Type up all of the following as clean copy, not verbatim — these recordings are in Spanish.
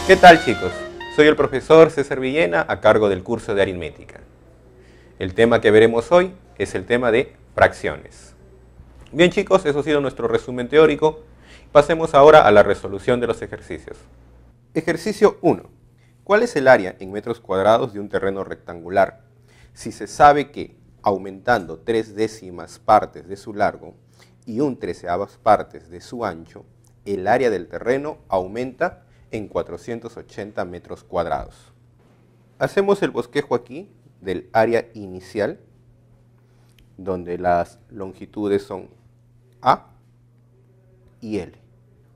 ¿Qué tal, chicos? Soy el profesor César Villena a cargo del curso de aritmética. El tema que veremos hoy es el tema de fracciones. Bien, chicos, eso ha sido nuestro resumen teórico. Pasemos ahora a la resolución de los ejercicios. Ejercicio 1. ¿Cuál es el área en metros cuadrados de un terreno rectangular? Si se sabe que, aumentando 3/10 partes de su largo y 1/13 partes de su ancho, el área del terreno aumenta en 480 metros cuadrados. Hacemos el bosquejo aquí del área inicial, donde las longitudes son A y L.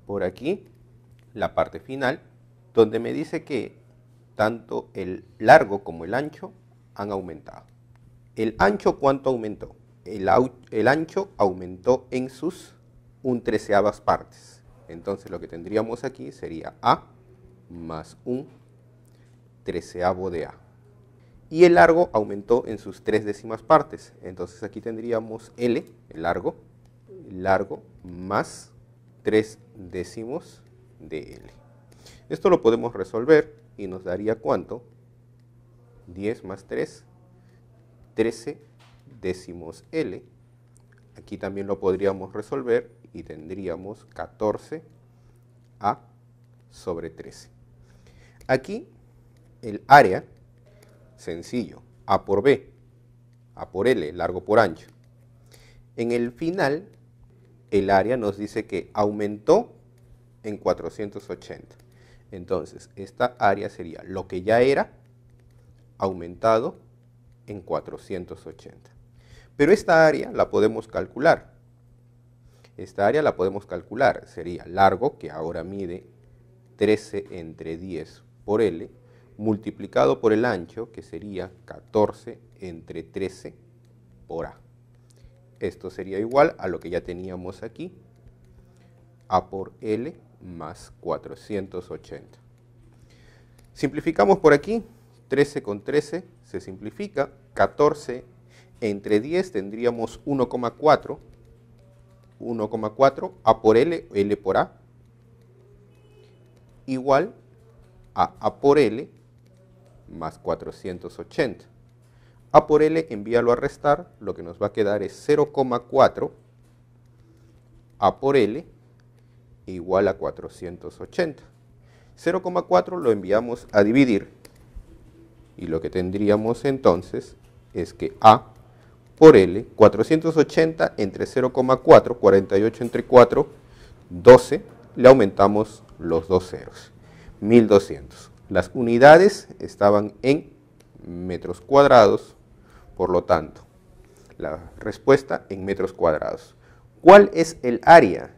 Por aquí, la parte final, donde me dice que tanto el largo como el ancho han aumentado. ¿El ancho cuánto aumentó? El ancho aumentó en sus 1/13 partes. Entonces lo que tendríamos aquí sería A más 1/13 de A. Y el largo aumentó en sus 3/10 partes. Entonces aquí tendríamos L, el largo más 3/10 de L. Esto lo podemos resolver y nos daría ¿cuánto? 10 más 3, 13/10 L. Aquí también lo podríamos resolver y tendríamos 14 A sobre 13. Aquí el área, sencillo, A por B, A por L, largo por ancho. En el final, el área nos dice que aumentó en 480. Entonces, esta área sería lo que ya era aumentado en 480. Pero esta área la podemos calcular. Esta área la podemos calcular. Sería largo, que ahora mide 13 entre 10 por L, multiplicado por el ancho, que sería 14 entre 13 por A. Esto sería igual a lo que ya teníamos aquí, A por L más 480. Simplificamos por aquí, 13 con 13 se simplifica, 14 entre 10 tendríamos 1,4, 1,4, A por L, L por A, igual a A por L más 480. A por L, envíalo a restar, lo que nos va a quedar es 0,4 A por L igual a 480. 0,4 lo enviamos a dividir y lo que tendríamos entonces es que A por L, 480 entre 0,4, 48 entre 4, 12, le aumentamos los dos ceros, 1200. Las unidades estaban en metros cuadrados, por lo tanto, la respuesta en metros cuadrados. ¿Cuál es el área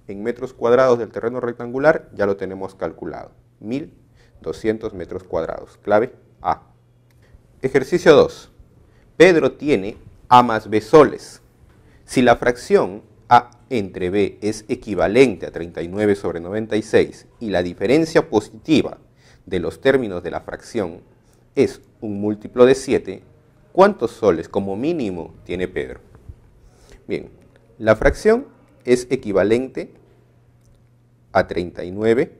en metros cuadrados del terreno rectangular? Ya lo tenemos calculado, 1200 metros cuadrados. Clave A. Ejercicio 2. Pedro tiene A más B soles. Si la fracción A entre B es equivalente a 39 sobre 96 y la diferencia positiva de los términos de la fracción es un múltiplo de 7, ¿cuántos soles como mínimo tiene Pedro? Bien, la fracción es equivalente a 39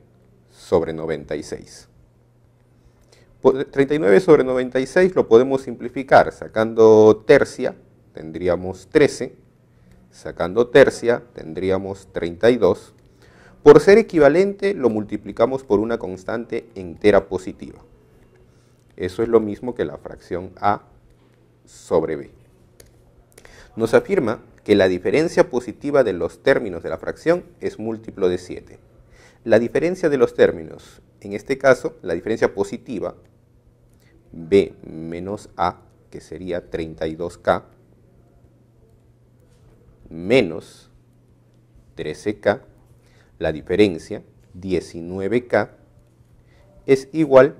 sobre 96. 39 sobre 96 lo podemos simplificar. Sacando tercia tendríamos 13, sacando tercia tendríamos 32. Por ser equivalente lo multiplicamos por una constante entera positiva. Eso es lo mismo que la fracción A sobre B. Nos afirma que la diferencia positiva de los términos de la fracción es múltiplo de 7. La diferencia de los términos, en este caso, la diferencia positiva, B menos A, que sería 32K, menos 13K, la diferencia, 19K, es igual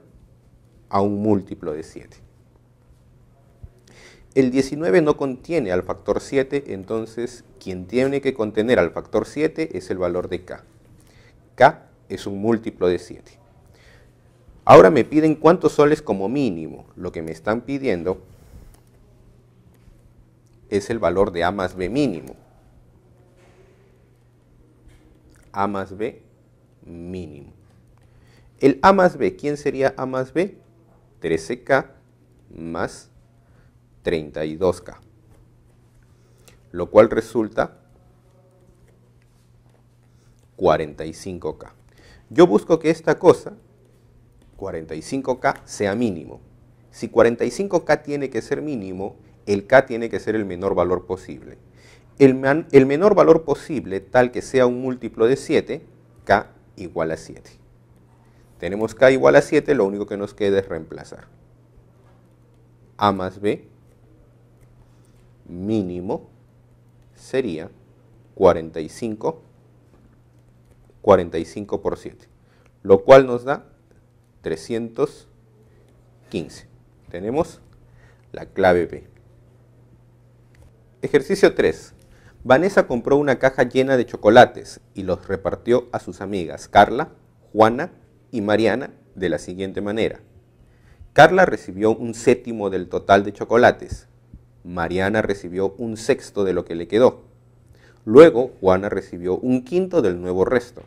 a un múltiplo de 7. El 19 no contiene al factor 7, entonces quien tiene que contener al factor 7 es el valor de K. K es un múltiplo de 7. Ahora me piden cuántos soles como mínimo. Lo que me están pidiendo es el valor de A más B mínimo. A más B mínimo. El A más B, ¿quién sería A más B? 13K más 32K. Lo cual resulta 45K. Yo busco que esta cosa, 45K, sea mínimo. Si 45K tiene que ser mínimo, el K tiene que ser el menor valor posible. El menor valor posible, tal que sea un múltiplo de 7, K igual a 7. Tenemos K igual a 7, lo único que nos queda es reemplazar. A más B mínimo sería 45 por 7, lo cual nos da 315. Tenemos la clave B. Ejercicio 3. Vanessa compró una caja llena de chocolates y los repartió a sus amigas Carla, Juana y Mariana de la siguiente manera. Carla recibió un séptimo del total de chocolates. Mariana recibió un sexto de lo que le quedó. Luego, Juana recibió un quinto del nuevo resto.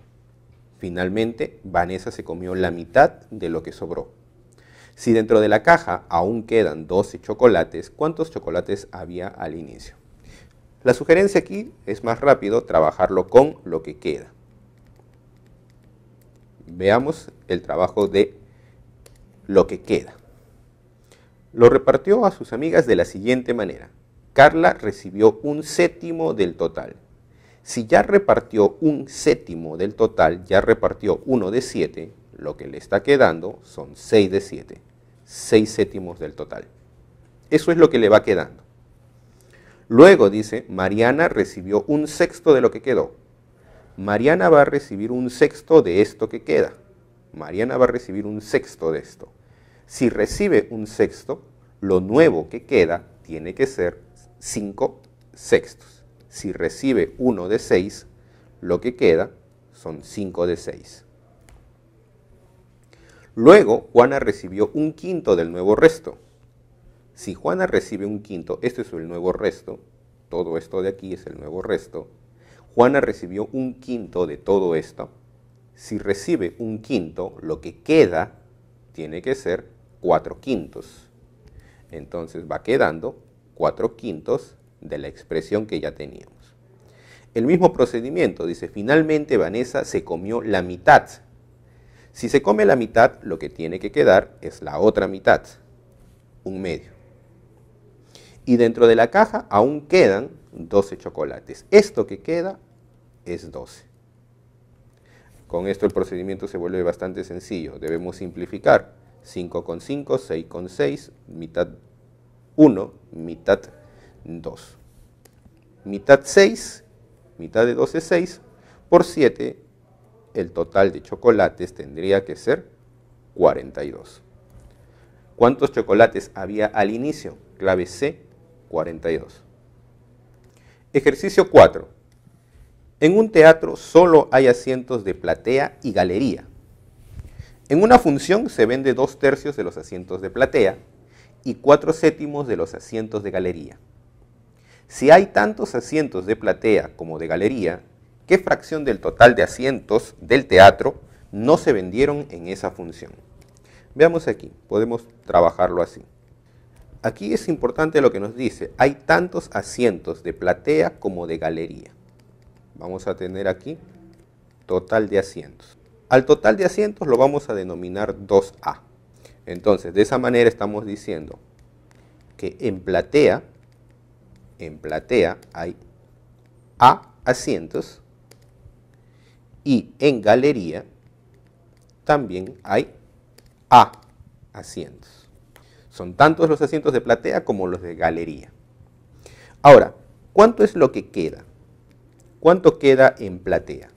Finalmente, Vanessa se comió la mitad de lo que sobró. Si dentro de la caja aún quedan 12 chocolates, ¿cuántos chocolates había al inicio? La sugerencia aquí es más rápido trabajarlo con lo que queda. Veamos el trabajo de lo que queda. Lo repartió a sus amigas de la siguiente manera. Carla recibió un séptimo del total. Si ya repartió un séptimo del total, ya repartió 1 de 7, lo que le está quedando son 6 de 7, 6 séptimos del total. Eso es lo que le va quedando. Luego dice, Mariana recibió un sexto de lo que quedó. Mariana va a recibir un sexto de esto que queda. Mariana va a recibir un sexto de esto. Si recibe un sexto, lo nuevo que queda tiene que ser 5 sextos. Si recibe 1 de 6, lo que queda son 5 de 6. Luego, Juana recibió un quinto del nuevo resto. Si Juana recibe un quinto, este es el nuevo resto, todo esto de aquí es el nuevo resto. Juana recibió un quinto de todo esto. Si recibe un quinto, lo que queda tiene que ser 4 quintos. Entonces va quedando 4 quintos de la expresión que ya teníamos. El mismo procedimiento, dice, finalmente Vanessa se comió la mitad. Si se come la mitad, lo que tiene que quedar es la otra mitad, un medio. Y dentro de la caja aún quedan 12 chocolates. Esto que queda es 12. Con esto el procedimiento se vuelve bastante sencillo. Debemos simplificar. 5 con 5, 6 con 6, mitad 1, mitad 2. Mitad 6, mitad de 12 es 6, por 7, el total de chocolates tendría que ser 42. ¿Cuántos chocolates había al inicio? Clave C, 42. Ejercicio 4. En un teatro solo hay asientos de platea y galería. En una función se vende 2/3 de los asientos de platea y 4/7 de los asientos de galería. Si hay tantos asientos de platea como de galería, ¿qué fracción del total de asientos del teatro no se vendieron en esa función? Veamos aquí, podemos trabajarlo así. Aquí es importante lo que nos dice, hay tantos asientos de platea como de galería. Vamos a tener aquí total de asientos. Al total de asientos lo vamos a denominar 2A. Entonces, de esa manera estamos diciendo que en platea hay A asientos y en galería también hay A asientos. Son tantos los asientos de platea como los de galería. Ahora, ¿cuánto es lo que queda? ¿Cuánto queda en platea?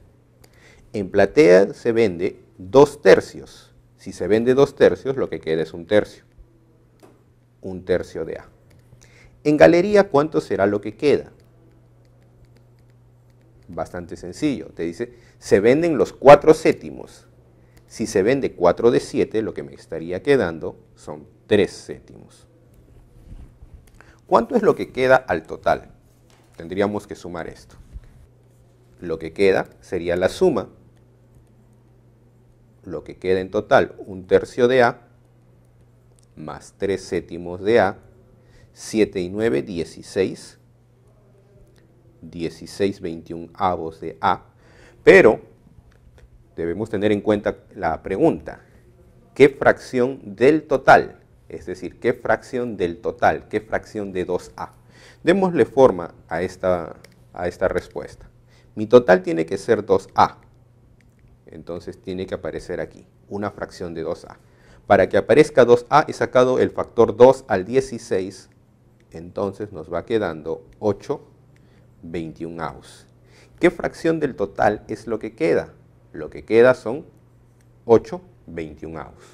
En platea se vende 2/3. Si se vende 2/3, lo que queda es 1/3. 1/3 de A. En galería, ¿cuánto será lo que queda? Bastante sencillo. Te dice, se venden los 4/7. Si se vende 4 de 7, lo que me estaría quedando son 3/7. ¿Cuánto es lo que queda al total? Tendríamos que sumar esto. Lo que queda sería la suma lo que queda en total, 1/3 de A, más 3/7 de A, 7 y 9, 16, 16 21avos de A, pero debemos tener en cuenta la pregunta, ¿qué fracción del total? Es decir, ¿qué fracción del total? ¿Qué fracción de 2A? Démosle forma a esta respuesta. Mi total tiene que ser 2A, entonces tiene que aparecer aquí, una fracción de 2A. Para que aparezca 2A he sacado el factor 2 al 16, entonces nos va quedando 8 21avos. ¿Qué fracción del total es lo que queda? Lo que queda son 8 21avos.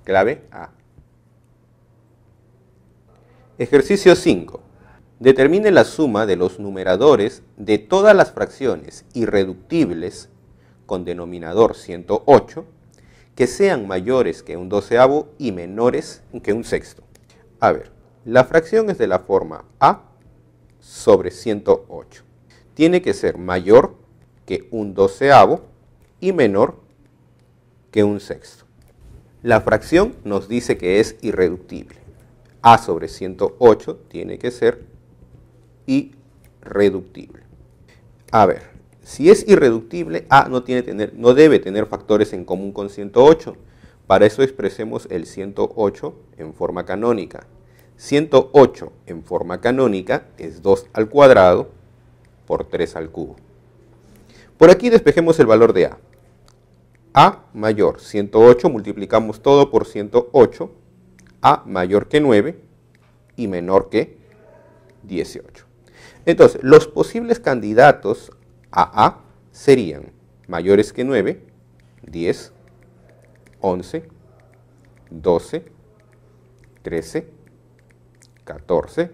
Clave A. Ejercicio 5. Determine la suma de los numeradores de todas las fracciones irreductibles con denominador 108 que sean mayores que un doceavo y menores que un sexto. A ver, la fracción es de la forma A sobre 108. Tiene que ser mayor que un doceavo y menor que un sexto. La fracción nos dice que es irreductible. A sobre 108 tiene que ser irreductible. A ver, si es irreductible, A no debe tener factores en común con 108. Para eso expresemos el 108 en forma canónica. 108 en forma canónica es 2 al cuadrado por 3 al cubo. Por aquí despejemos el valor de A. A mayor 108, multiplicamos todo por 108. A mayor que 9 y menor que 18. Entonces, los posibles candidatos a A serían mayores que 9, 10, 11, 12, 13, 14,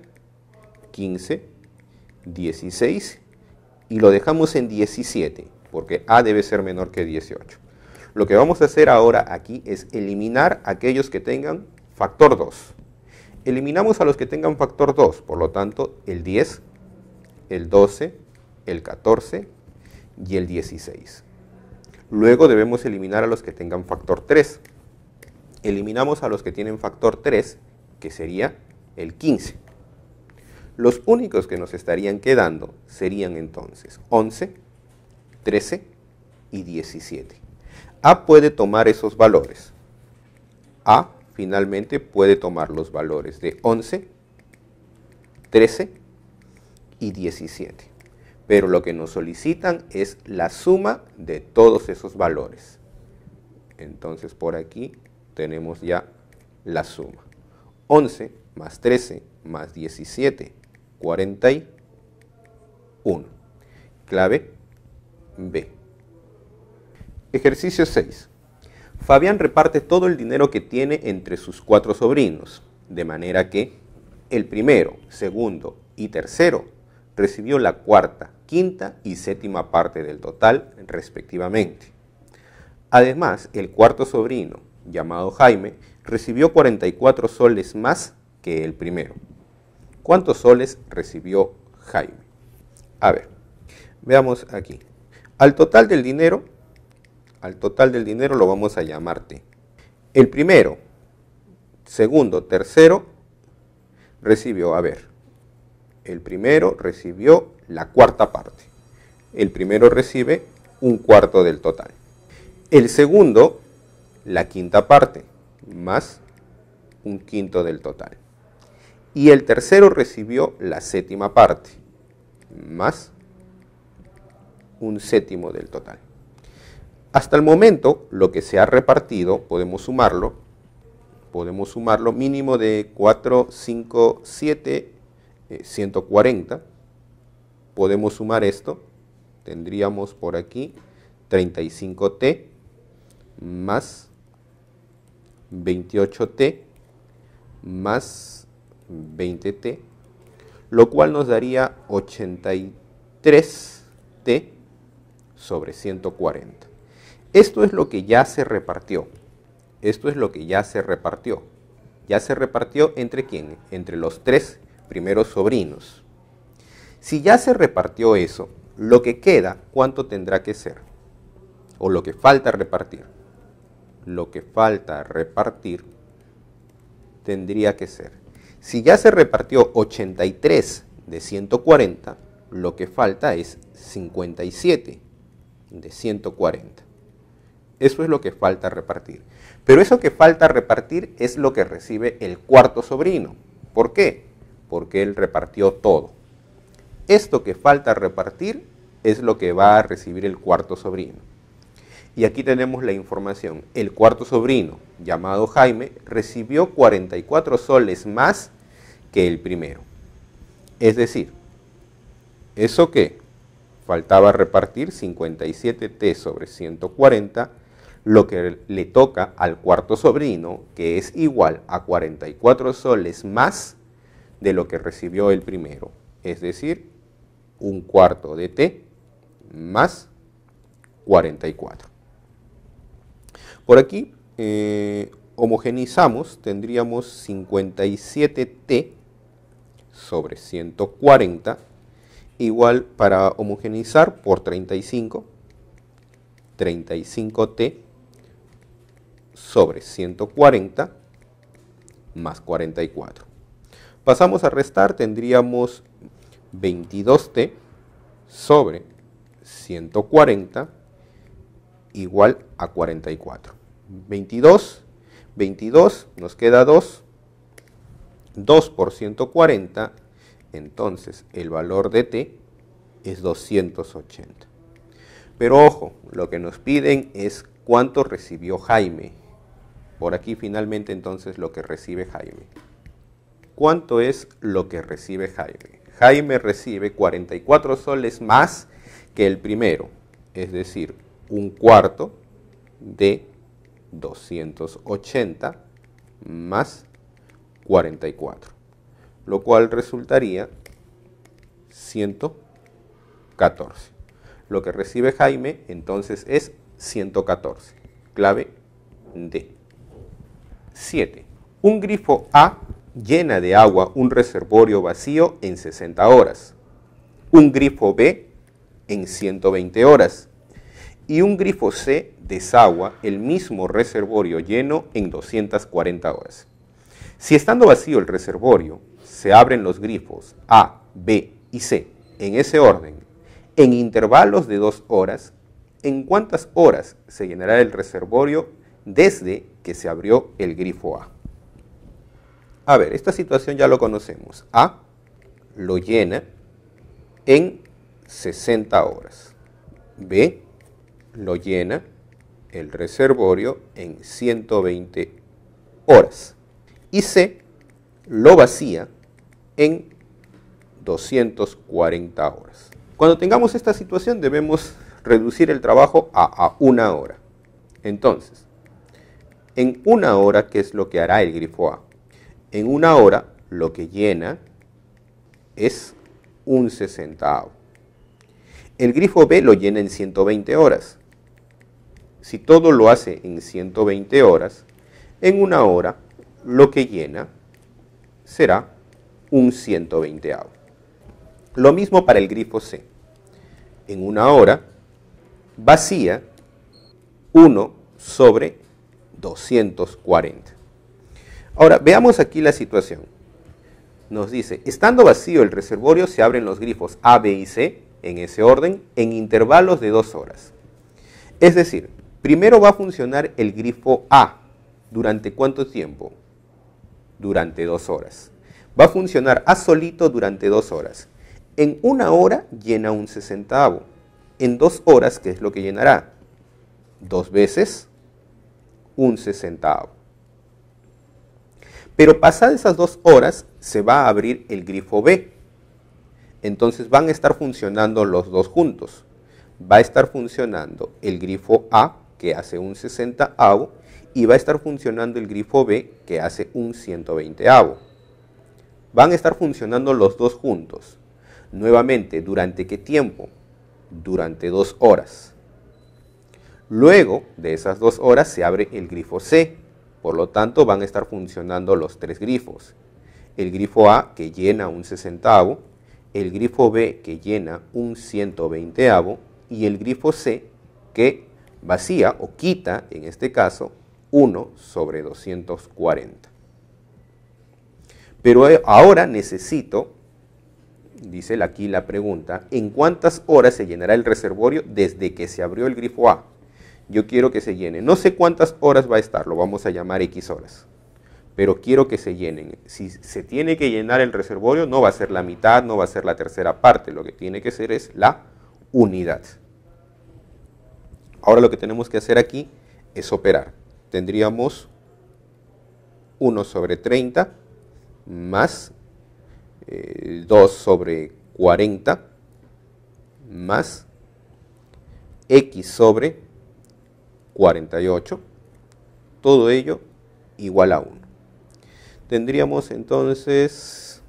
15, 16 y lo dejamos en 17 porque A debe ser menor que 18. Lo que vamos a hacer ahora aquí es eliminar aquellos que tengan factor 2. Eliminamos a los que tengan factor 2, por lo tanto el 10, el 12, el 14 y el 16. Luego debemos eliminar a los que tengan factor 3. Eliminamos a los que tienen factor 3, que sería el 15. Los únicos que nos estarían quedando serían entonces 11, 13 y 17. A puede tomar esos valores. A finalmente puede tomar los valores de 11, 13 y 17. Pero lo que nos solicitan es la suma de todos esos valores. Entonces por aquí tenemos ya la suma. 11 más 13 más 17, 41. Clave B. Ejercicio 6. Fabián reparte todo el dinero que tiene entre sus 4 sobrinos, de manera que el primero, segundo y tercero recibió la cuarta, quinta y séptima parte del total respectivamente. Además, el cuarto sobrino, llamado Jaime, recibió 44 soles más que el primero. ¿Cuántos soles recibió Jaime? A ver, veamos aquí. Al total del dinero lo vamos a llamar T. El primero, segundo, tercero recibió, el primero recibió la cuarta parte. El primero recibe un cuarto del total. El segundo, la quinta parte, más un quinto del total. Y el tercero recibió la séptima parte, más un séptimo del total. Hasta el momento, lo que se ha repartido, podemos sumarlo mínimo de 4, 5, 7, 140. Podemos sumar esto, tendríamos por aquí 35T más 28T más 20T, lo cual nos daría 83T sobre 140. Esto es lo que ya se repartió. Ya se repartió entre ¿quién? Entre los 3 primeros sobrinos. Si ya se repartió eso, lo que queda, ¿cuánto tendrá que ser? O lo que falta repartir. lo que falta repartir tendría que ser, si ya se repartió 83 de 140, lo que falta es 57 de 140. Eso es lo que falta repartir. Pero eso que falta repartir es lo que recibe el cuarto sobrino. ¿Por qué? Porque él repartió todo. Esto que falta repartir es lo que va a recibir el cuarto sobrino. Y aquí tenemos la información. El cuarto sobrino, llamado Jaime, recibió 44 soles más que el primero. Es decir, eso que faltaba repartir, 57t sobre 140, lo que le toca al cuarto sobrino, que es igual a 44 soles más de lo que recibió el primero. Es decir, un cuarto de t más 44. Por aquí homogenizamos, tendríamos 57t sobre 140, igual para homogenizar por 35, 35t sobre 140 más 44. Pasamos a restar, tendríamos 22t sobre 140 igual a 44. 22 nos queda 2 por 140, entonces el valor de t es 280. Pero ojo, lo que nos piden es cuánto recibió Jaime. Por aquí finalmente entonces lo que recibe Jaime. ¿Cuánto es lo que recibe Jaime? Jaime recibe 44 soles más que el primero, es decir, un cuarto de 280 más 44, lo cual resultaría 114. Lo que recibe Jaime entonces es 114. Clave D. 7. Un grifo A llena de agua un reservorio vacío en 60 horas. Un grifo B en 120 horas. Y un grifo C desagua el mismo reservorio lleno en 240 horas. Si estando vacío el reservorio, se abren los grifos A, B y C en ese orden, en intervalos de 2 horas, ¿en cuántas horas se llenará el reservorio desde que se abrió el grifo A? A ver, esta situación ya lo conocemos. A lo llena en 60 horas. B lo llena el reservorio en 120 horas. Y C lo vacía en 240 horas. Cuando tengamos esta situación debemos reducir el trabajo a 1 hora. Entonces, en 1 hora, ¿qué es lo que hará el grifo A? En 1 hora lo que llena es un 60avo. El grifo B lo llena en 120 horas. Si todo lo hace en 120 horas, en 1 hora lo que llena será un 120avo. Lo mismo para el grifo C. En 1 hora vacía 1 sobre 240. Ahora, veamos aquí la situación. Nos dice, estando vacío el reservorio, se abren los grifos A, B y C, en ese orden, en intervalos de 2 horas. Es decir, primero va a funcionar el grifo A. ¿Durante cuánto tiempo? Durante 2 horas. Va a funcionar A solito durante 2 horas. En 1 hora llena un 60avo. En 2 horas, ¿qué es lo que llenará? 2 veces un 60avo. Pero pasadas esas 2 horas se va a abrir el grifo B. Entonces van a estar funcionando los dos juntos. Va a estar funcionando el grifo A, que hace un 60avo, y va a estar funcionando el grifo B, que hace un 120avo. Van a estar funcionando los dos juntos. Nuevamente, ¿durante qué tiempo? Durante 2 horas. Luego de esas 2 horas se abre el grifo C. Por lo tanto, van a estar funcionando los 3 grifos. El grifo A, que llena un 60avo, el grifo B, que llena un 120avo, y el grifo C, que vacía o quita, en este caso, 1 sobre 240. Pero ahora necesito, dice aquí la pregunta, ¿en cuántas horas se llenará el reservorio desde que se abrió el grifo A? Yo quiero que se llene. No sé cuántas horas va a estar, lo vamos a llamar X horas. Pero quiero que se llenen. Si se tiene que llenar el reservorio, no va a ser la mitad, no va a ser la tercera parte. Lo que tiene que ser es la unidad. Ahora lo que tenemos que hacer aquí es operar. Tendríamos 1 sobre 30 más 2 sobre 40 más X sobre 48. Todo ello igual a 1. Tendríamos entonces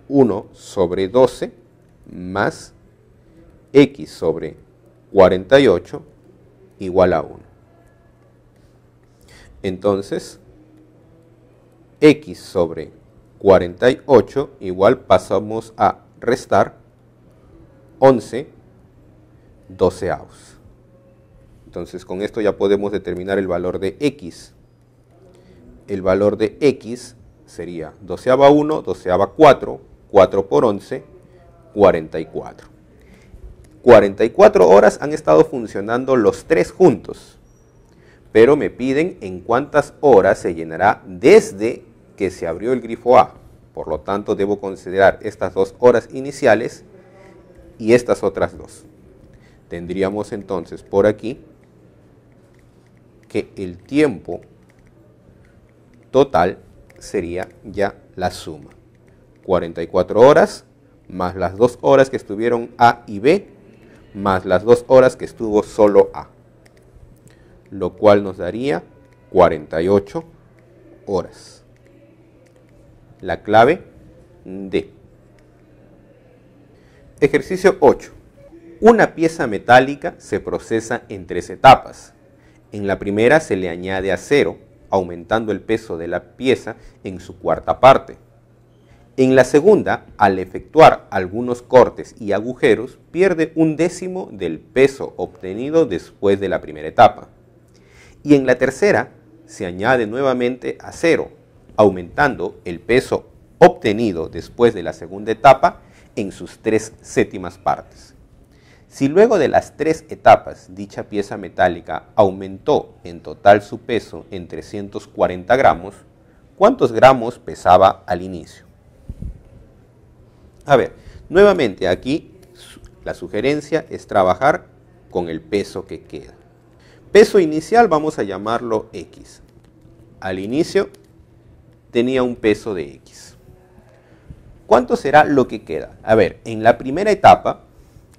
1 sobre 12 más X sobre 48 igual a 1. Entonces, X sobre 48 igual pasamos a restar 11 doceavos. Entonces, con esto ya podemos determinar el valor de X. El valor de X sería doceava 1, doceava 4, 4 por 11, 44. 44 horas han estado funcionando los tres juntos, pero me piden en cuántas horas se llenará desde que se abrió el grifo A. Por lo tanto, debo considerar estas 2 horas iniciales y estas otras 2. Tendríamos entonces por aquí que el tiempo total sería ya la suma. 44 horas más las 2 horas que estuvieron A y B, más las 2 horas que estuvo solo A, lo cual nos daría 48 horas. La clave D. Ejercicio 8. Una pieza metálica se procesa en 3 etapas. En la primera se le añade acero, aumentando el peso de la pieza en su cuarta parte. En la segunda, al efectuar algunos cortes y agujeros, pierde 1/10 del peso obtenido después de la primera etapa. Y en la tercera, se añade nuevamente acero, aumentando el peso obtenido después de la segunda etapa en sus 3/7 partes. Si luego de las 3 etapas dicha pieza metálica aumentó en total su peso en 340 gramos, ¿cuántos gramos pesaba al inicio? A ver, nuevamente aquí la sugerencia es trabajar con el peso que queda. Peso inicial vamos a llamarlo X. Al inicio tenía un peso de X. ¿Cuánto será lo que queda? A ver, en la primera etapa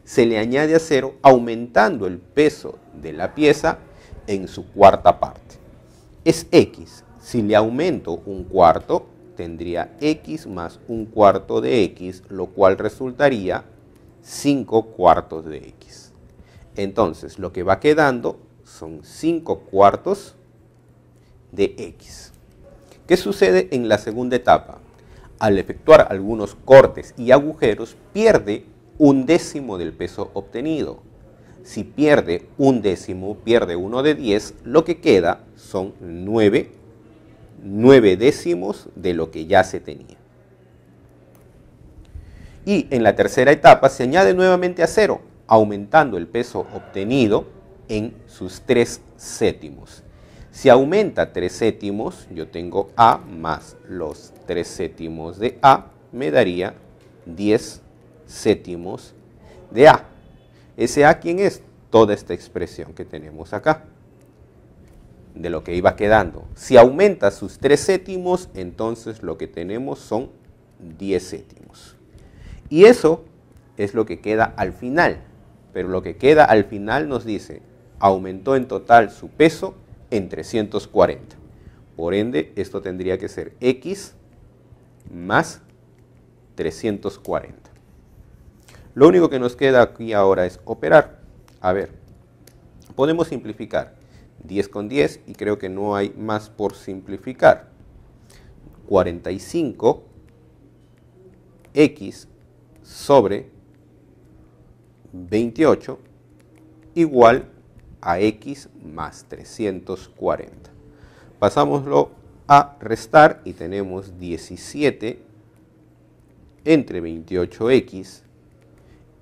se le añade acero aumentando el peso de la pieza en su cuarta parte. Es X. Si le aumento un cuarto, tendría X más un cuarto de X, lo cual resultaría 5 cuartos de X. Entonces, lo que va quedando son 5 cuartos de X. ¿Qué sucede en la segunda etapa? Al efectuar algunos cortes y agujeros, pierde 1/10 del peso obtenido. Si pierde 1/10, pierde 1 de 10, lo que queda son 9 décimos de lo que ya se tenía. Y en la tercera etapa se añade nuevamente acero, aumentando el peso obtenido en sus 3/7. Si aumenta 3/7, yo tengo A más los 3/7 de A, me daría 10/7 de A. Ese A, ¿quién es? Toda esta expresión que tenemos acá, de lo que iba quedando. Si aumenta sus 3/7, entonces lo que tenemos son 10/7. Y eso es lo que queda al final. Pero lo que queda al final nos dice, aumentó en total su peso en 340. Por ende, esto tendría que ser X más 340. Lo único que nos queda aquí ahora es operar. A ver, podemos simplificar 10 con 10 y creo que no hay más por simplificar. 45 X sobre 28 igual a X más 340. Pasámoslo a restar y tenemos 17 entre 28x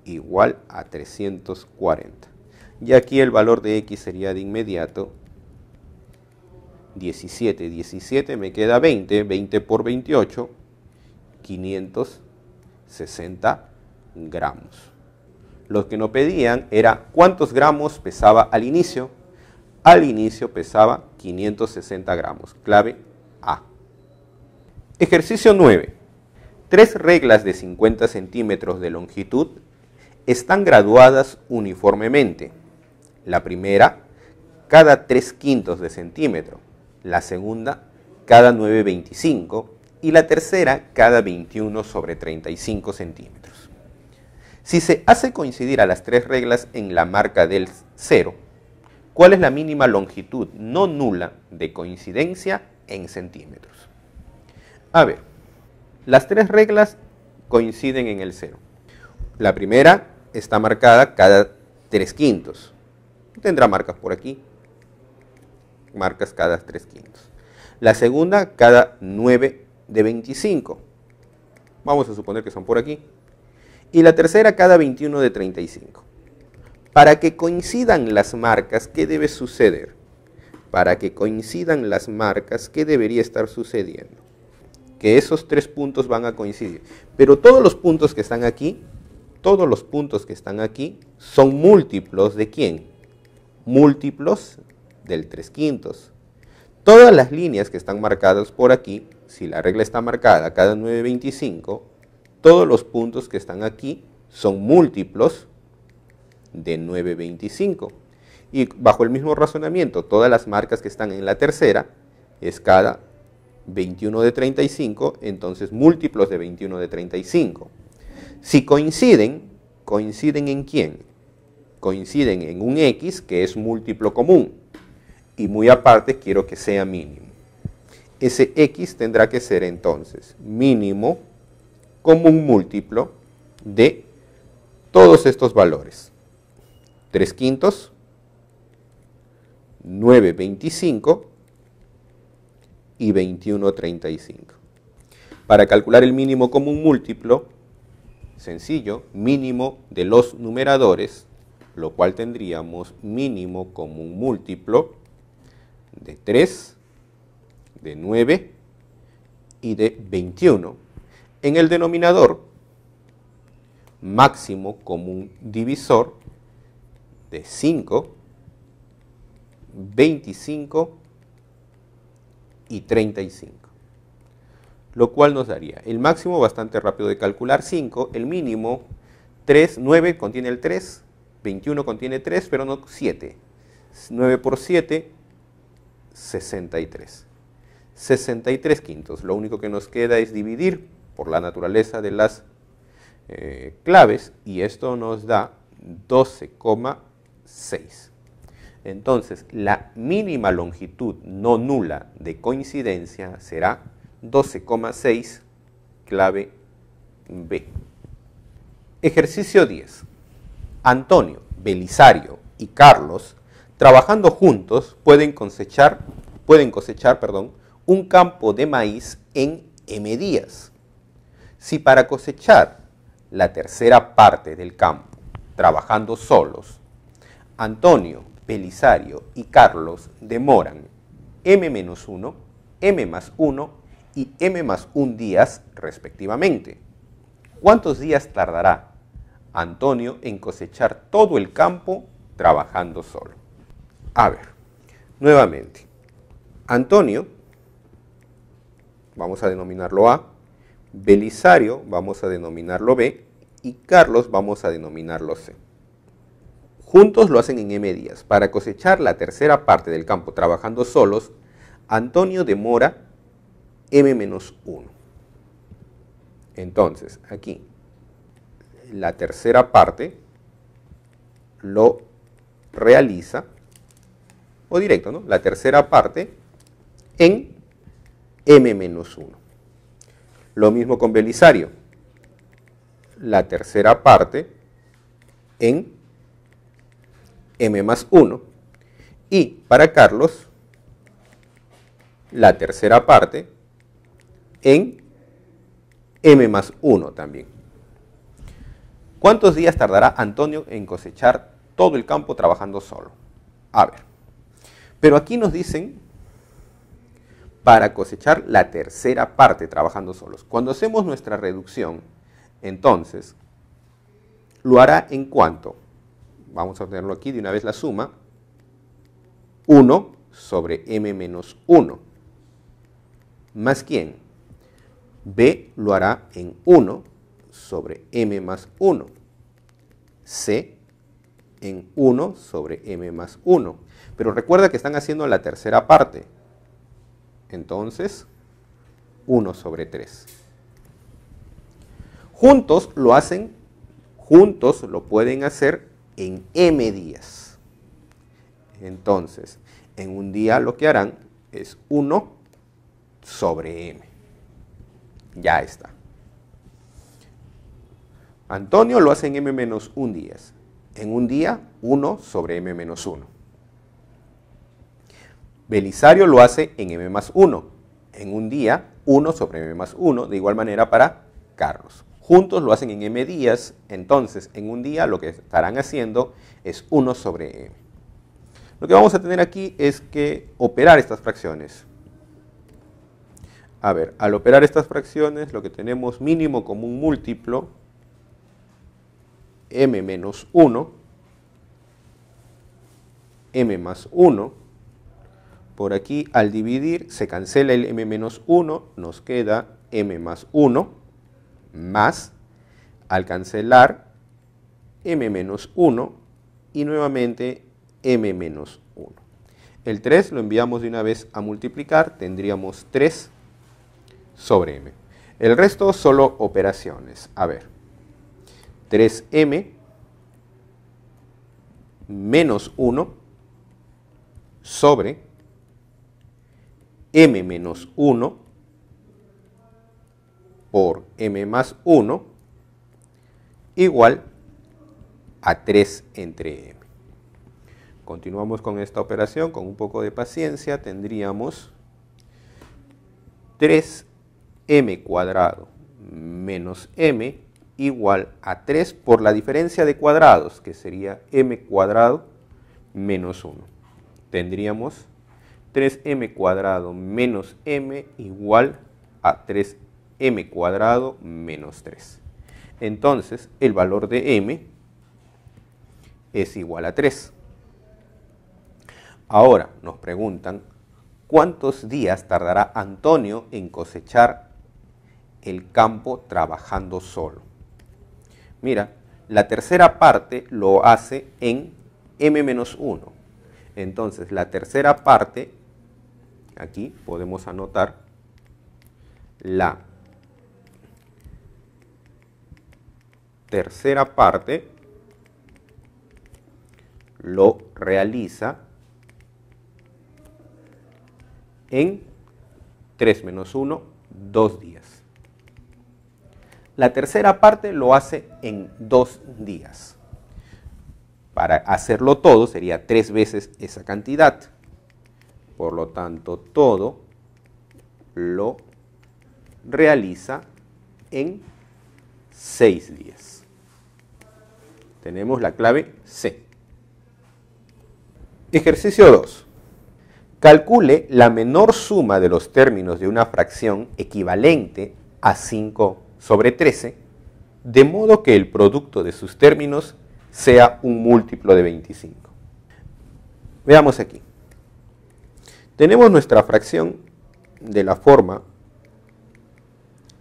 igual a 340. Y aquí el valor de x sería de inmediato 17. 17 me queda 20. 20 por 28, 560 gramos. Lo que nos pedían era cuántos gramos pesaba al inicio. Al inicio pesaba 560 gramos. Clave A. Ejercicio 9. 3 reglas de 50 centímetros de longitud están graduadas uniformemente. La primera, cada 3/5 de centímetro. La segunda, cada 9/25. Y la tercera, cada 21/35 centímetros. Si se hace coincidir a las 3 reglas en la marca del 0, ¿cuál es la mínima longitud no nula de coincidencia en centímetros? A ver, las 3 reglas coinciden en el 0. La primera está marcada cada 3/5. Tendrá marcas por aquí, marcas cada 3/5. La segunda, cada 9/25. Vamos a suponer que son por aquí. Y la tercera, cada 21/35. Para que coincidan las marcas, ¿qué debe suceder? Para que coincidan las marcas, ¿qué debería estar sucediendo? Que esos 3 puntos van a coincidir. Pero todos los puntos que están aquí, son múltiplos ¿de quién? Múltiplos del 3/5. Todas las líneas que están marcadas por aquí, si la regla está marcada cada 9/25, todos los puntos que están aquí son múltiplos de 9/25. Y bajo el mismo razonamiento, todas las marcas que están en la tercera es cada 21/35, entonces múltiplos de 21/35. Si coinciden, ¿coinciden en quién? Coinciden en un x que es múltiplo común. Y muy aparte quiero que sea mínimo. Ese x tendrá que ser entonces mínimo como un múltiplo de todos estos valores. 3/5, 9/25 y 21/35. Para calcular el mínimo como un múltiplo, sencillo, mínimo de los numeradores, lo cual tendríamos mínimo como un múltiplo de 3, de 9 y de 21. En el denominador, máximo como un divisor de 5, 25 y 35. Lo cual nos daría el máximo bastante rápido de calcular, 5, el mínimo 3, 9 contiene el 3, 21 contiene 3, pero no 7. 9 por 7, 63. 63/5. Lo único que nos queda es dividir por la naturaleza de las claves y esto nos da 12,6. Entonces, la mínima longitud no nula de coincidencia será 12,6, clave B. Ejercicio 10. Antonio, Belisario y Carlos, trabajando juntos, pueden cosechar un campo de maíz en M días. Si para cosechar la tercera parte del campo, trabajando solos, Antonio, Belisario y Carlos demoran M-1, M+1 y M+1 días respectivamente, ¿cuántos días tardará Antonio en cosechar todo el campo trabajando solo? A ver, nuevamente, Antonio, vamos a denominarlo A, Belisario, vamos a denominarlo B, y Carlos, vamos a denominarlo C. Juntos lo hacen en M días. Para cosechar la tercera parte del campo trabajando solos, Antonio demora M-1. Entonces, aquí, la tercera parte lo realiza, o directo, ¿no? La tercera parte en M-1. Lo mismo con Belisario. La tercera parte en M+1. Y para Carlos, la tercera parte en m más 1 también. ¿Cuántos días tardará Antonio en cosechar todo el campo trabajando solo? A ver, pero aquí nos dicen para cosechar la tercera parte trabajando solos. Cuando hacemos nuestra reducción, entonces, lo hará en cuánto. Vamos a tenerlo aquí de una vez la suma. 1 sobre m menos 1. ¿Más quién? B lo hará en 1 sobre m más 1. C en 1 sobre m más 1. Pero recuerda que están haciendo la tercera parte. Entonces, 1 sobre 3. Juntos lo pueden hacer en m días. Entonces, en un día lo que harán es 1 sobre m. Ya está. Antonio lo hace en m menos 1 días. En un día, 1 sobre m menos 1. Belisario lo hace en m más 1. En un día, 1 sobre m más 1. De igual manera para Carlos. Juntos lo hacen en m días. Entonces, en un día lo que estarán haciendo es 1 sobre m. Lo que vamos a tener aquí es que operar estas fracciones. A ver, al operar estas fracciones, lo que tenemos mínimo común múltiplo, m menos 1, m más 1. Por aquí, al dividir, se cancela el m menos 1, nos queda m más 1, más, al cancelar, m menos 1, y nuevamente m menos 1. El 3 lo enviamos de una vez a multiplicar, tendríamos 3 sobre m. El resto solo operaciones. A ver, 3m menos 1 sobre m menos 1 por m más 1 igual a 3 entre m. Continuamos con esta operación, con un poco de paciencia, tendríamos 3m cuadrado menos m igual a 3 por la diferencia de cuadrados, que sería m cuadrado menos 1. Tendríamos 3m cuadrado menos m igual a 3m cuadrado menos 3. Entonces, el valor de m es igual a 3. Ahora nos preguntan, ¿cuántos días tardará Antonio en cosechar el campo trabajando solo? Mira, la tercera parte lo hace en m menos 1. Entonces, la tercera parte, aquí podemos anotar la tercera parte lo realiza en 3 menos 1, 2 días. La tercera parte lo hace en 2 días. Para hacerlo todo sería 3 veces esa cantidad. Por lo tanto, todo lo realiza en 6 días. Tenemos la clave C. Ejercicio 2. Calcule la menor suma de los términos de una fracción equivalente a 5 sobre 13, de modo que el producto de sus términos sea un múltiplo de 25. Veamos aquí. Tenemos nuestra fracción de la forma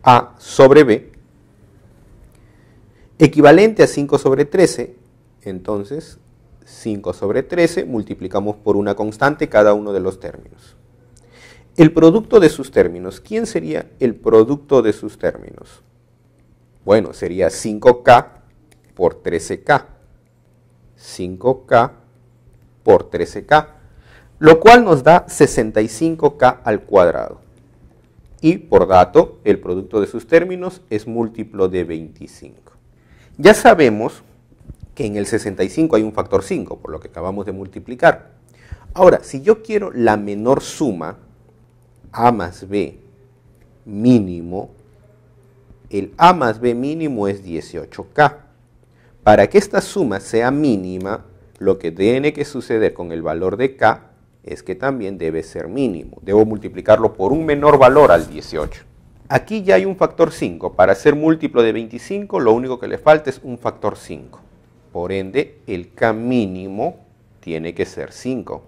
a sobre b, equivalente a 5 sobre 13, entonces 5 sobre 13 multiplicamos por una constante cada uno de los términos. El producto de sus términos, ¿quién sería el producto de sus términos? Bueno, sería 5k por 13k. 5k por 13k, lo cual nos da 65k al cuadrado. Y por dato, el producto de sus términos es múltiplo de 25. Ya sabemos que en el 65 hay un factor 5, por lo que acabamos de multiplicar. Ahora, si yo quiero la menor suma, A más B mínimo, el A más B mínimo es 18K. Para que esta suma sea mínima, lo que tiene que suceder con el valor de K es que también debe ser mínimo. Debo multiplicarlo por un menor valor al 18. Aquí ya hay un factor 5. Para ser múltiplo de 25, lo único que le falta es un factor 5. Por ende, el K mínimo tiene que ser 5.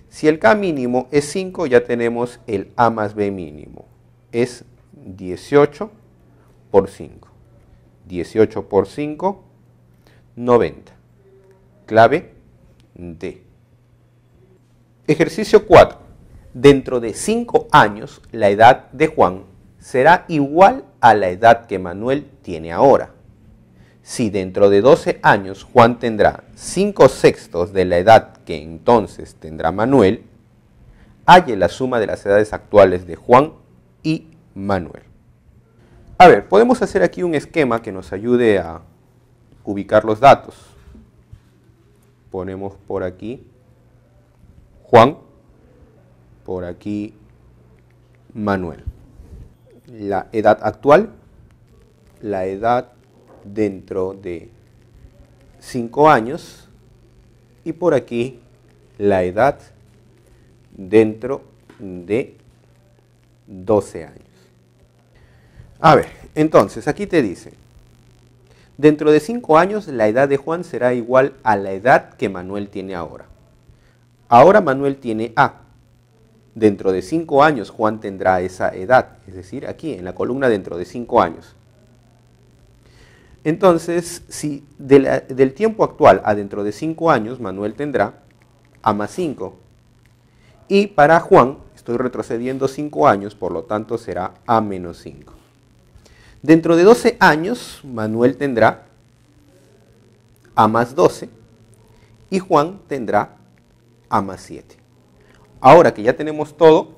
Si el K mínimo es 5, ya tenemos el A más B mínimo. Es 18 por 5. 18 por 5, 90. Clave D. Ejercicio 4. Dentro de 5 años, la edad de Juan será igual a la edad que Manuel tiene ahora. Si dentro de 12 años Juan tendrá 5/6 de la edad que entonces tendrá Manuel, halle la suma de las edades actuales de Juan y Manuel. A ver, podemos hacer aquí un esquema que nos ayude a ubicar los datos. Ponemos por aquí Juan, por aquí Manuel. La edad actual, la edad dentro de 5 años y por aquí la edad dentro de 12 años. A ver, entonces aquí te dice, dentro de 5 años la edad de Juan será igual a la edad que Manuel tiene ahora. Ahora Manuel tiene A. Dentro de 5 años Juan tendrá esa edad, es decir, aquí en la columna dentro de 5 años. Entonces, si del tiempo actual a dentro de 5 años, Manuel tendrá A más 5. Y para Juan, estoy retrocediendo 5 años, por lo tanto será A menos 5. Dentro de 12 años, Manuel tendrá A más 12 y Juan tendrá A más 7. Ahora que ya tenemos todo,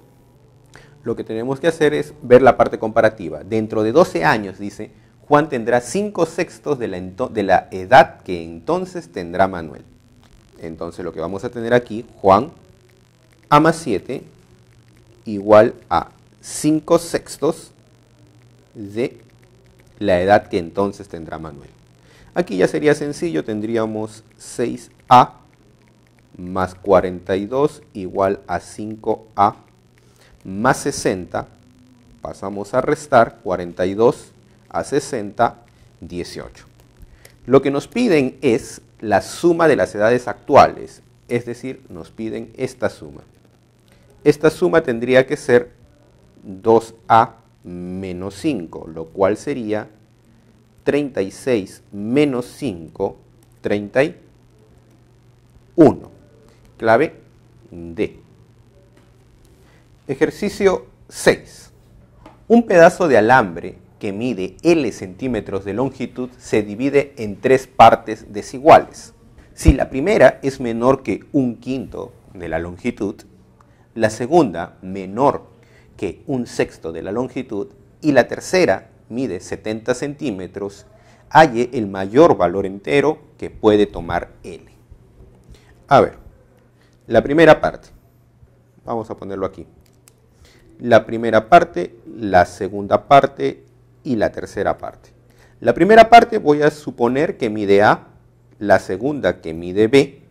lo que tenemos que hacer es ver la parte comparativa. Dentro de 12 años, dice, Juan tendrá 5/6 de la edad que entonces tendrá Manuel. Entonces lo que vamos a tener aquí, Juan A más 7 igual a 5/6 de la edad que entonces tendrá Manuel. Aquí ya sería sencillo, tendríamos 6A más 42 igual a 5A más 60. Pasamos a restar 42 a 60, 18. Lo que nos piden es la suma de las edades actuales, es decir, nos piden esta suma. Esta suma tendría que ser 2A menos 5, lo cual sería 36 menos 5, 31. Clave D. Ejercicio 6. Un pedazo de alambre que mide L centímetros de longitud se divide en 3 partes desiguales. Si la primera es menor que 1/5 de la longitud, la segunda menor que 1/6 de la longitud y la tercera mide 70 centímetros, halle el mayor valor entero que puede tomar L. A ver, la primera parte, vamos a ponerlo aquí. La primera parte, la segunda parte y la tercera parte. La primera parte voy a suponer que mide A, la segunda que mide B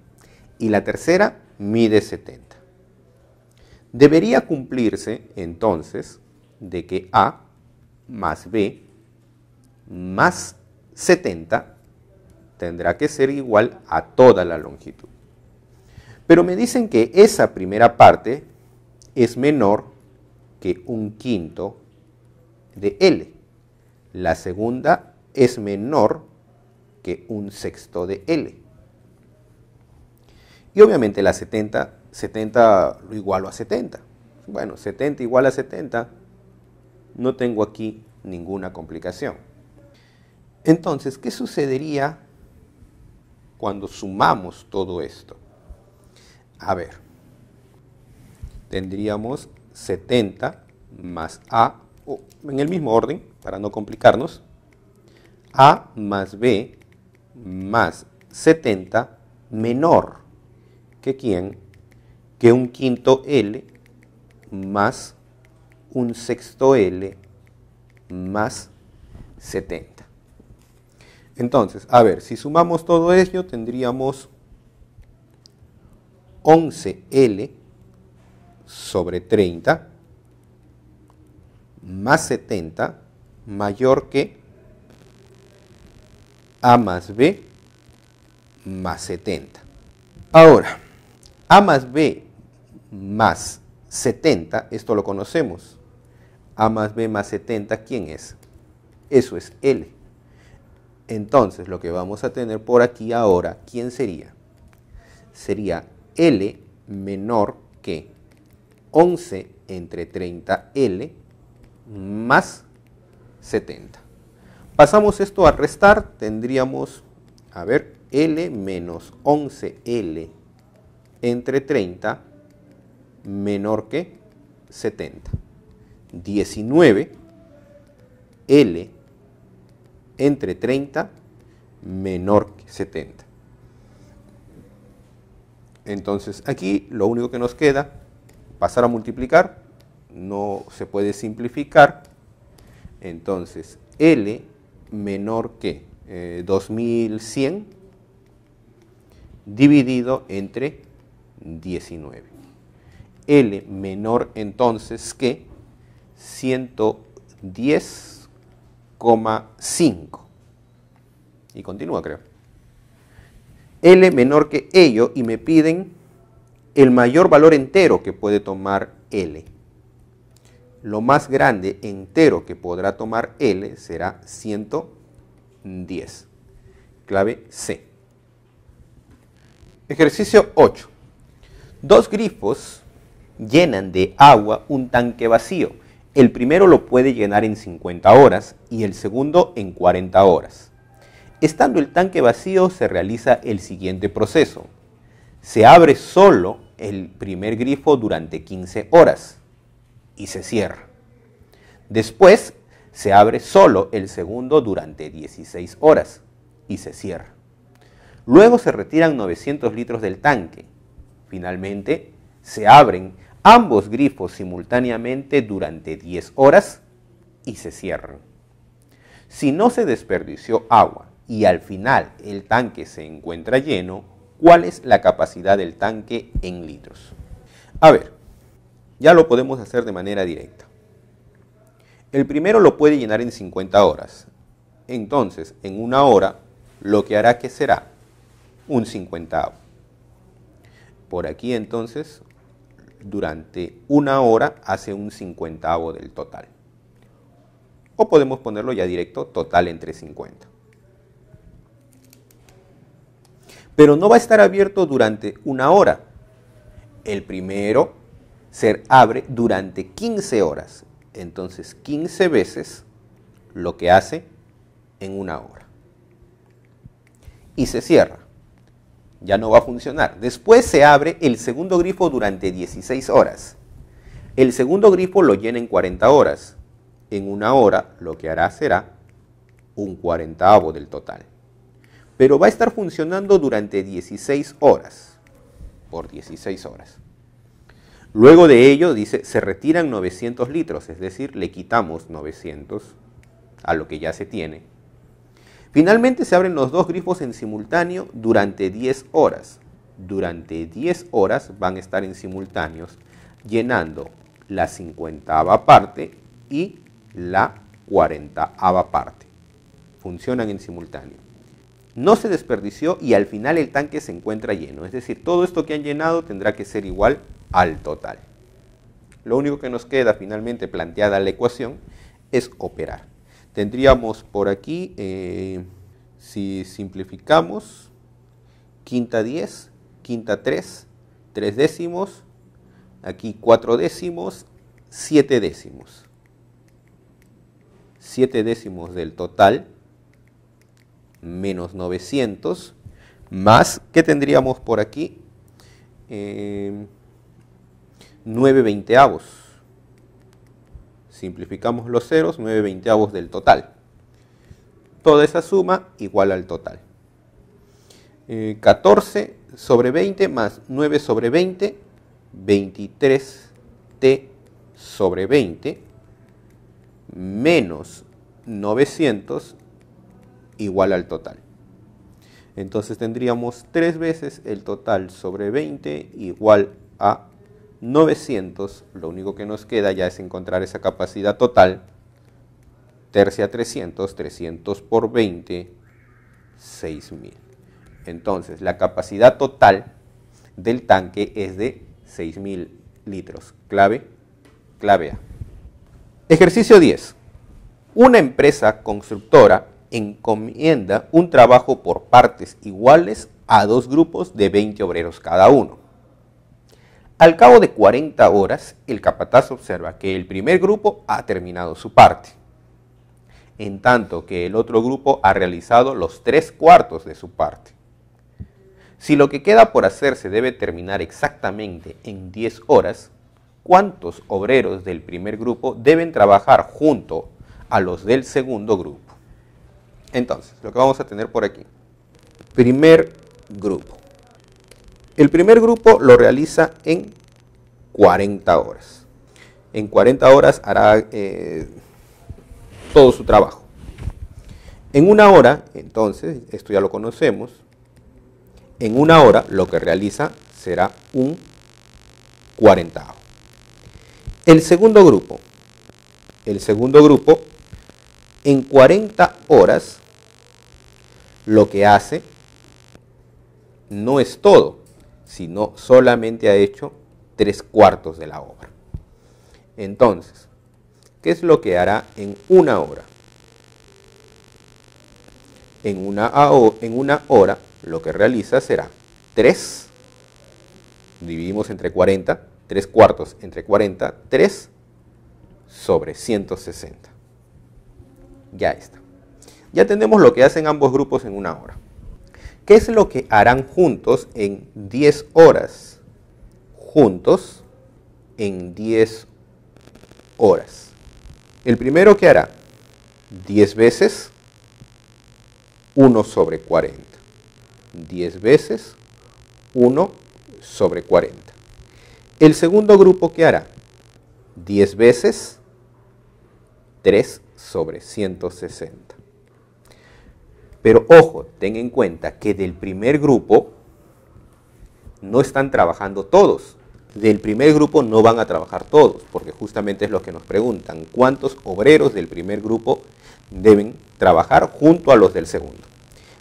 y la tercera mide 70. Debería cumplirse entonces de que A más B más 70 tendrá que ser igual a toda la longitud. Pero me dicen que esa primera parte es menor que 1/5 de L. La segunda es menor que 1/6 de L. Y obviamente la 70 lo igualo a 70. Bueno, 70 igual a 70, no tengo aquí ninguna complicación. Entonces, ¿qué sucedería cuando sumamos todo esto? A ver, tendríamos 70 más A, en el mismo orden, para no complicarnos, A más B más 70 menor que ¿quién? Que 1/5 L más un sexto L más 70. Entonces, a ver, si sumamos todo ello, tendríamos 11L sobre 30 más 70 mayor que A más B más 70. Ahora, A más B más 70, esto lo conocemos. A más B más 70, ¿quién es? Eso es L. Entonces, lo que vamos a tener por aquí ahora, ¿quién sería? Sería L menor que 11 entre 30L más 70. Pasamos esto a restar, tendríamos, a ver, L menos 11L entre 30 menor que 70. 19L entre 30 menor que 70. Entonces aquí lo único que nos queda, pasar a multiplicar, no se puede simplificar. Entonces L menor que 2100 dividido entre 19. L menor entonces que 110,5. Y continúa, creo. L menor que ello, y me piden el mayor valor entero que puede tomar L. Lo más grande entero que podrá tomar L será 110. Clave C. Ejercicio 8. Dos grifos llenan de agua un tanque vacío. El primero lo puede llenar en 50 horas y el segundo en 40 horas. Estando el tanque vacío, se realiza el siguiente proceso. Se abre solo el primer grifo durante 15 horas y se cierra. Después, se abre solo el segundo durante 16 horas y se cierra. Luego se retiran 900 litros del tanque. Finalmente, se abren ambos grifos simultáneamente durante 10 horas y se cierran. Si no se desperdició agua y al final el tanque se encuentra lleno, ¿cuál es la capacidad del tanque en litros? A ver, ya lo podemos hacer de manera directa. El primero lo puede llenar en 50 horas. Entonces, en una hora, lo que hará que será un 50avo. Por aquí, entonces, durante una hora hace un 50avo del total. O podemos ponerlo ya directo, total entre 50. Pero no va a estar abierto durante una hora. El primero se abre durante 15 horas. Entonces 15 veces lo que hace en una hora. Y se cierra. Ya no va a funcionar. Después se abre el segundo grifo durante 16 horas. El segundo grifo lo llena en 40 horas. En una hora lo que hará será un 40avo del total. Pero va a estar funcionando durante 16 horas, por 16 horas. Luego de ello, dice, se retiran 900 litros, es decir, le quitamos 900 a lo que ya se tiene. Finalmente se abren los dos grifos en simultáneo durante 10 horas. Durante 10 horas van a estar en simultáneos llenando la 50ava parte y la 40ava parte. Funcionan en simultáneo. No se desperdició y al final el tanque se encuentra lleno. Es decir, todo esto que han llenado tendrá que ser igual al total. Lo único que nos queda finalmente planteada la ecuación es operar. Tendríamos por aquí, si simplificamos, quinta 10, quinta 3, 3 décimos, aquí 4 décimos, 7 décimos. 7 décimos del total, menos 900, más, ¿qué tendríamos por aquí? 9 veinteavos. Simplificamos los ceros, 9 veinteavos del total. Toda esa suma igual al total. 14 sobre 20 más 9 sobre 20, 23t sobre 20 menos 900 igual al total. Entonces tendríamos 3 veces el total sobre 20 igual a 900. Lo único que nos queda ya es encontrar esa capacidad total. Tercia 300, 300 por 20, 6000. Entonces la capacidad total del tanque es de 6000 litros. Clave A. Ejercicio 10. Una empresa constructora encomienda un trabajo por partes iguales a 2 grupos de 20 obreros cada uno. Al cabo de 40 horas, el capataz observa que el primer grupo ha terminado su parte, en tanto que el otro grupo ha realizado los 3/4 de su parte. Si lo que queda por hacer se debe terminar exactamente en 10 horas, ¿cuántos obreros del primer grupo deben trabajar junto a los del segundo grupo? Entonces, lo que vamos a tener por aquí, primer grupo. El primer grupo lo realiza en 40 horas. En 40 horas hará todo su trabajo. En una hora, entonces, esto ya lo conocemos, en una hora lo que realiza será un 40avo. El segundo grupo en 40 horas lo que hace no es todo, sino solamente ha hecho 3/4 de la obra. Entonces, ¿qué es lo que hará en una hora? En una hora lo que realiza será 3, dividimos entre 40, 3/4 entre 40, 3 sobre 160. Ya está. Ya tenemos lo que hacen ambos grupos en una hora. ¿Qué es lo que harán juntos en 10 horas? Juntos en 10 horas. El primero que hará 10 veces 1 sobre 40. 10 veces 1 sobre 40. El segundo grupo que hará 10 veces 3 sobre 160. Pero ojo, ten en cuenta que del primer grupo no están trabajando todos. Del primer grupo no van a trabajar todos, porque justamente es lo que nos preguntan. ¿Cuántos obreros del primer grupo deben trabajar junto a los del segundo?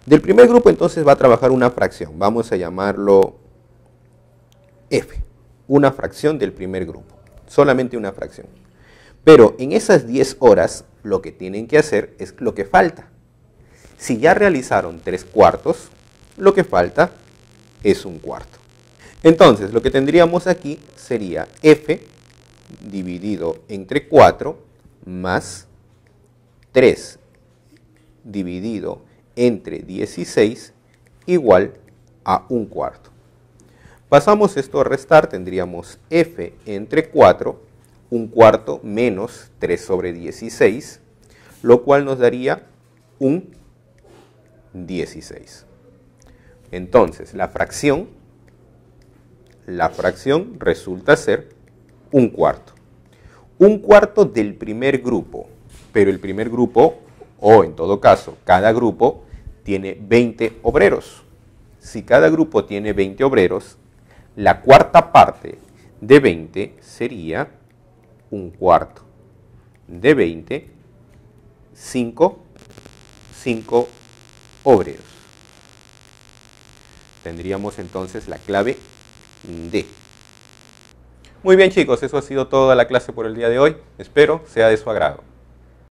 Del primer grupo entonces va a trabajar una fracción. Vamos a llamarlo F. Una fracción del primer grupo. Solamente una fracción. Pero en esas 10 horas lo que tienen que hacer es lo que falta. Si ya realizaron 3/4, lo que falta es 1/4. Entonces, lo que tendríamos aquí sería F dividido entre 4 más 3 dividido entre 16 igual a 1/4. Pasamos esto a restar, tendríamos F entre 4, 1/4 menos 3 sobre 16, lo cual nos daría un 16. Entonces, la fracción resulta ser 1/4. 1/4 del primer grupo, pero el primer grupo, o en todo caso, cada grupo, tiene 20 obreros. Si cada grupo tiene 20 obreros, la cuarta parte de 20 sería 1/4 de 20, 5 obreros. Tendríamos entonces la clave D. Muy bien chicos, eso ha sido toda la clase por el día de hoy. Espero sea de su agrado.